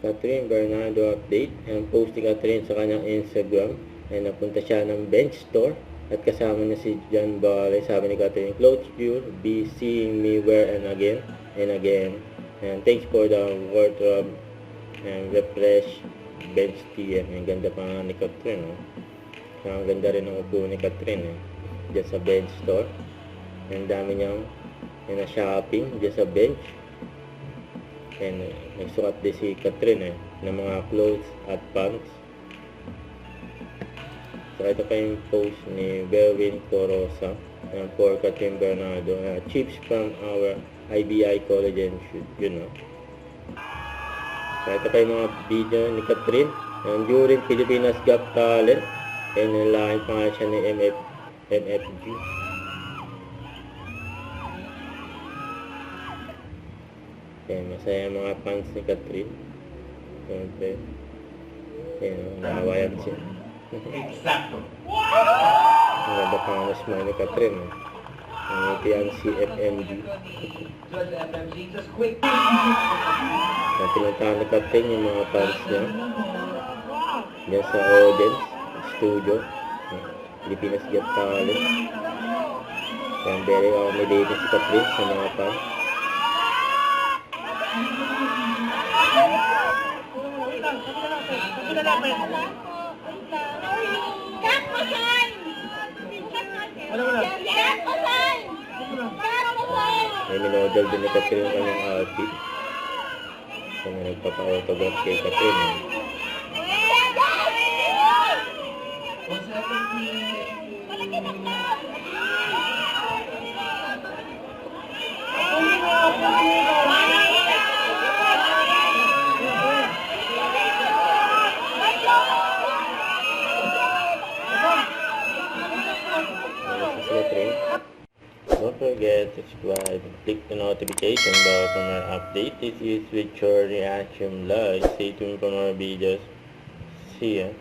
Catherine Bernardo update. Ang post ni Catherine sa kanyang Instagram ay napunta siya ng bench store at kasama niya si John Bale. Sabi ni Catherine, clothes you'll be seeing me wear and again and again. And thanks for the wardrobe and refresh bench TM. Ang ganda pa nga ni Catherine. Oh. Ang ganda rin ng upo ni Catherine. Diyan sa bench store. Ang dami niyang na-shopping diyan sa bench. And nagsukat din si Catherine ng mga clothes at pants. So ito pa yung post ni Berwin Corosa for Catherine Bernardo. Chips from our IBI Collagen Shoot, you know. So ito pa yung mga video ni Catherine during Pilipinas Got Talent. And nilalaking pa nga siya ni MFG. Okay, masaya mga fans ni Catherine. Siyempre. Naawayan siya. Exacto. Ang ganda pa nga smile ni Catherine. Ang ngitian si FMG. Pinuntahan ni Catherine yung mga fans niya. Diyan sa audience, studio. Pilipinas Got Talent. Kaya very accommodating si Catherine sa mga fans. May minodel din ni Catherine ang kanyang outfit. Kaya nagpapa-autograph kay Catherine. Don't forget to subscribe and click the notification bell for more updates. This is with your reaction live. Stay tuned for more videos. See ya.